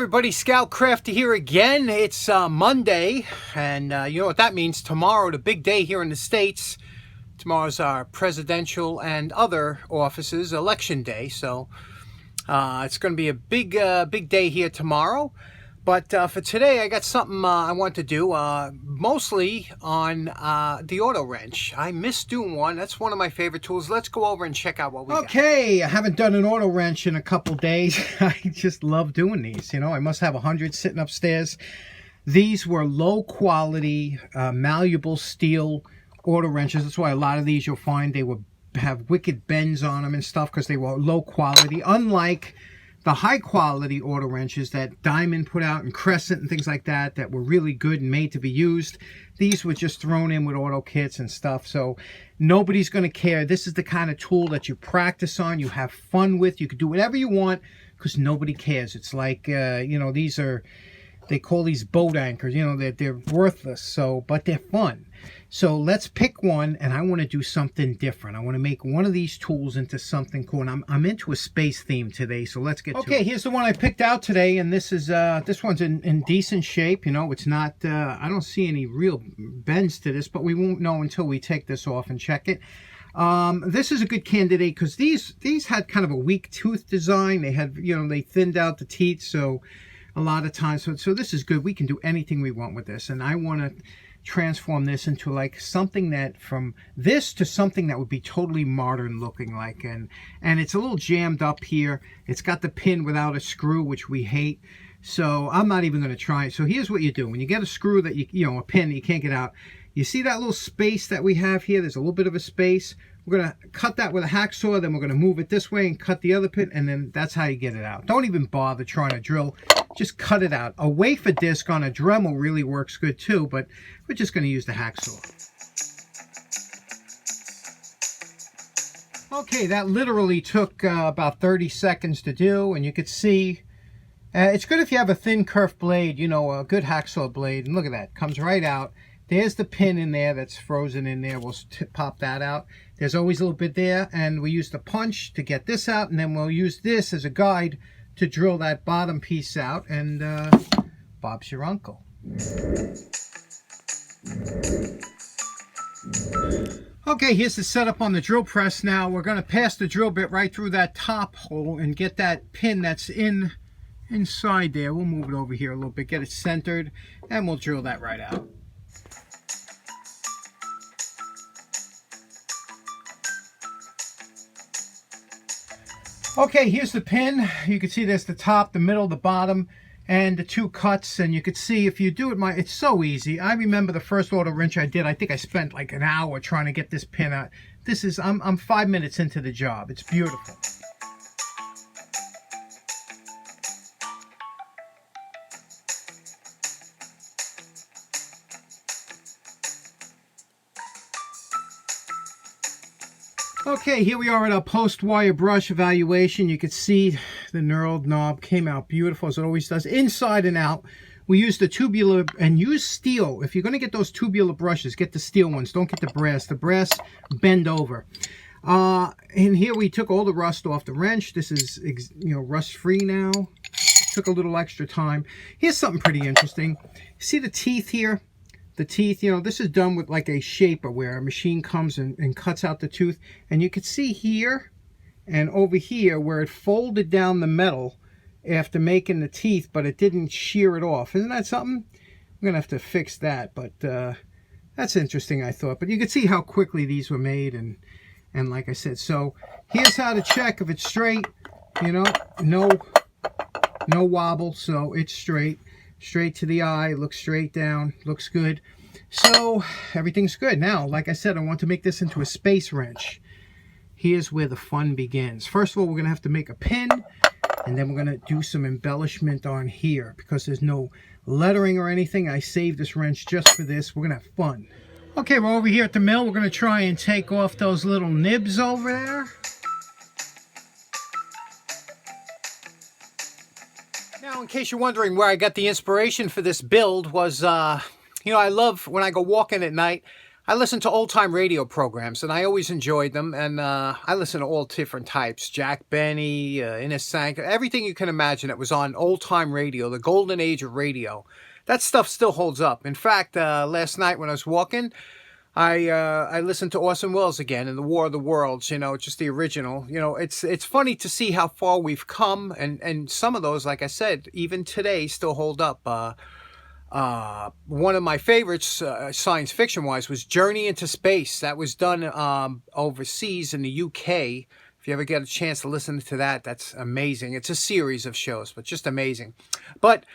Everybody, Scout Crafty here again. It's Monday, and you know what that means. Tomorrow, the big day here in the States. Tomorrow's our presidential and other offices election day, so it's going to be a big day here tomorrow. But for today, I got something I want to do, mostly on the auto wrench. I miss doing one. That's one of my favorite tools. Let's go over and check out what we got. Okay, I haven't done an auto wrench in a couple days. I just love doing these. You know, I must have 100 sitting upstairs. These were low quality, malleable steel auto wrenches. That's why a lot of these you'll find they will have wicked bends on them and stuff because they were low quality. Unlike the high quality auto wrenches that Diamond put out and Crescent and things like that that were really good and made to be used. These were just thrown in with auto kits and stuff, so nobody's going to care. This is the kind of tool that you practice on, you have fun with, you can do whatever you want because nobody cares. It's like, you know, these are, they call these boat anchors, you know, they're worthless, so, but they're fun. So let's pick one, and I want to do something different. I want to make one of these tools into something cool, and I'm into a space theme today, so let's get to it. Okay, here's the one I picked out today, and this is this one's in decent shape. You know, it's not, I don't see any real bends to this, but we won't know until we take this off and check it. This is a good candidate because these had kind of a weak tooth design. They had, you know, they thinned out the teeth, so a lot of times, so this is good. We can do anything we want with this, and I want to transform this into like something that, from this to something that would be totally modern looking like, and it's a little jammed up here. It's got the pin without a screw, which we hate, so I'm not even going to try it. So here's what you do when you get a screw that you know, a pin that you can't get out. You see that little space that we have here? There's a little bit of a space. We're going to cut that with a hacksaw, then we're going to move it this way and cut the other pin, and then that's how you get it out. Don't even bother trying to drill. Just cut it out. A wafer disc on a Dremel really works good too, but we're just going to use the hacksaw. Okay, that literally took about 30 seconds to do, and you could see it's good if you have a thin kerf blade, you know, a good hacksaw blade, and look at that, comes right out. There's the pin in there that's frozen in there. We'll pop that out. There's always a little bit there, and we use the punch to get this out, and then we'll use this as a guide to drill that bottom piece out, and Bob's your uncle. Okay, here's the setup on the drill press now. We're going to pass the drill bit right through that top hole and get that pin that's inside there. We'll move it over here a little bit, get it centered, and we'll drill that right out. Okay, here's the pin. You can see there's the top, the middle, the bottom, and the two cuts. And you can see if you do it, it's so easy. I remember the first auto wrench I did, I think I spent like an hour trying to get this pin out. This is, I'm 5 minutes into the job. It's beautiful. Okay, here we are at our post-wire brush evaluation. You can see the knurled knob came out beautiful, as it always does, inside and out. We use the tubular, and use steel. If you're going to get those tubular brushes, get the steel ones. Don't get the brass. The brass bend over. And here we took all the rust off the wrench. This is, you know, rust-free now. Took a little extra time. Here's something pretty interesting. See the teeth here? The teeth, you know, this is done with like a shaper where a machine comes and cuts out the tooth. And you can see here and over here where it folded down the metal after making the teeth, but it didn't shear it off. Isn't that something? I'm going to have to fix that, but that's interesting, I thought. But you can see how quickly these were made, and like I said, so here's how to check if it's straight. You know, no wobble, so it's straight. Straight to the eye, looks straight down, looks good. So everything's good. Now, like I said, I want to make this into a space wrench. Here's where the fun begins. First of all, we're going to have to make a pin, and then we're going to do some embellishment on here because there's no lettering or anything. I saved this wrench just for this. We're going to have fun. Okay, we're over here at the mill. We're going to try and take off those little nibs over there. Now, in case you're wondering where I got the inspiration for this build was, you know, I love when I go walking at night, I listen to old-time radio programs, and I always enjoyed them. And I listen to all different types: Jack Benny, Inner Sanctum, everything you can imagine that was on old-time radio, the golden age of radio. That stuff still holds up. In fact, last night when I was walking, I listened to Orson Welles again in The War of the Worlds, just the original. It's funny to see how far we've come, and some of those, like I said, even today still hold up. One of my favorites, science fiction wise, was Journey into Space. That was done overseas in the UK. If you ever get a chance to listen to that, that's amazing. It's a series of shows, but just amazing. But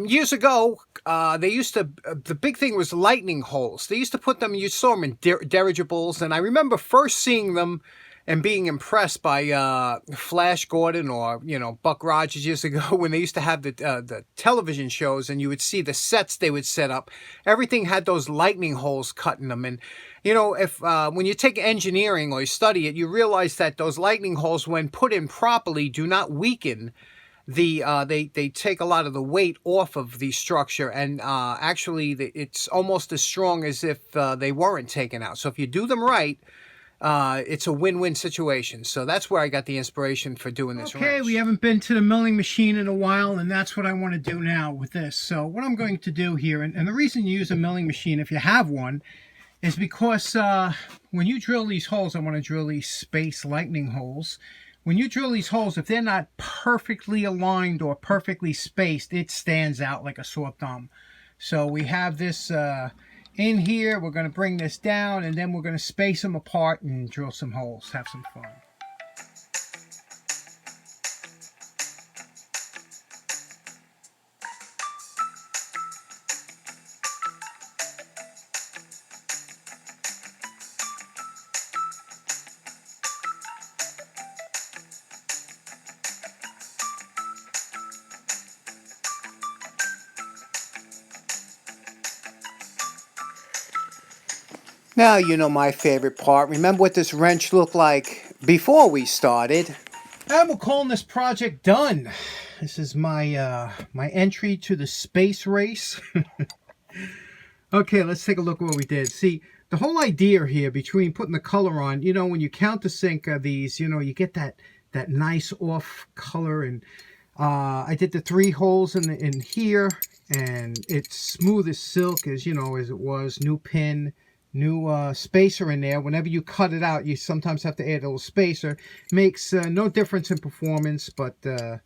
years ago, they used to, the big thing was lightning holes. They used to put them, you saw them in dirigibles, and I remember first seeing them and being impressed by Flash Gordon or, Buck Rogers years ago when they used to have the television shows, and you would see the sets they would set up. Everything had those lightning holes cut in them. And, if when you take engineering or you study it, you realize that those lightning holes, when put in properly, do not weaken they take a lot of the weight off of the structure, and actually it's almost as strong as if they weren't taken out. So if you do them right, it's a win-win situation. So that's where I got the inspiration for doing this wrench. Okay, we haven't been to the milling machine in a while, and that's what I want to do now with this. So what I'm going to do here, and the reason you use a milling machine if you have one, is because when you drill these holes, I want to drill these space lightning holes. When you drill these holes, if they're not perfectly aligned or perfectly spaced, it stands out like a sore thumb. So we have this in here. We're going to bring this down, and then we're going to space them apart and drill some holes. Have some fun. Now you know my favorite part. Remember what this wrench looked like before we started. And we're calling this project done. This is my my entry to the space race. Okay, let's take a look at what we did. See, the whole idea here between putting the color on, when you countersink these, you get that nice off color. And I did the 3 holes in here, and it's smooth as silk, as as it was. New pin. New spacer in there. Whenever you cut it out, you sometimes have to add a little spacer. Makes no difference in performance, but did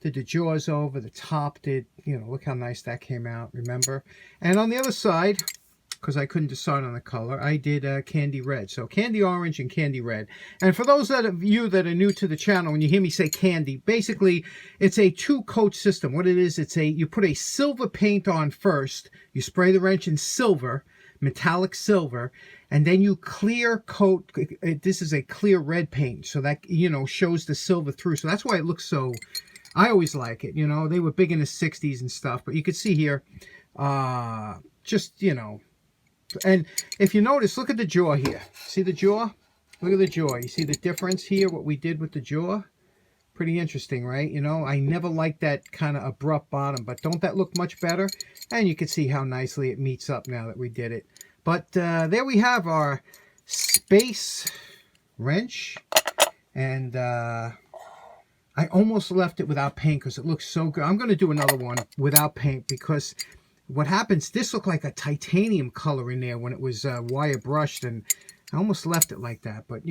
the jaws over, the top did, look how nice that came out, remember? And on the other side, because I couldn't decide on the color, I did candy red. So candy orange and candy red. And for those of you that are new to the channel, when you hear me say candy, basically it's a 2-coat system. What it is, you put a silver paint on first, you spray the wrench in silver, metallic silver, and then you clear coat. This is a clear red paint, so that shows the silver through. So that's why it looks so, I always like it. They were big in the 60s and stuff, but you can see here just and if you notice, look at the jaw here. See the jaw? Look at the jaw. You see the difference here, what we did with the jaw? Pretty interesting, right? I never liked that kind of abrupt bottom, but don't that look much better? And you can see how nicely it meets up now that we did it. But there we have our space wrench. And I almost left it without paint because it looks so good. I'm going to do another one without paint because what happens, this looked like a titanium color in there when it was wire brushed. And I almost left it like that. But,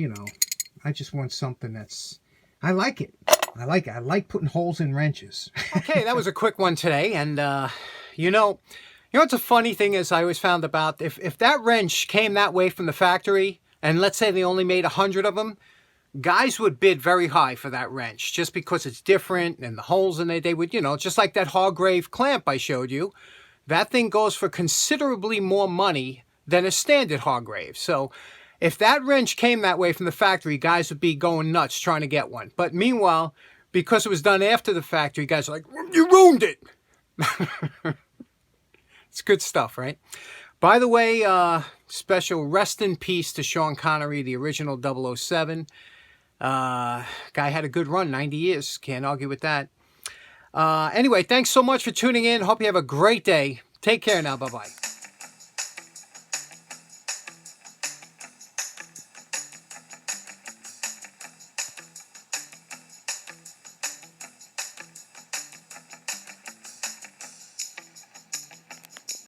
I just want something that's, I like it. I like it. I like putting holes in wrenches. Okay, that was a quick one today. And, what's a funny thing is I always found about if that wrench came that way from the factory, and let's say they only made 100 of them, guys would bid very high for that wrench just because it's different and the holes in it. They would, just like that Hargrave clamp I showed you, that thing goes for considerably more money than a standard Hargrave. So if that wrench came that way from the factory, guys would be going nuts trying to get one. But meanwhile, because it was done after the factory, guys are like, you ruined it. It's good stuff, right? By the way, special rest in peace to Sean Connery, the original 007. Guy had a good run, 90 years. Can't argue with that. Anyway, thanks so much for tuning in. Hope you have a great day. Take care now. Bye-bye.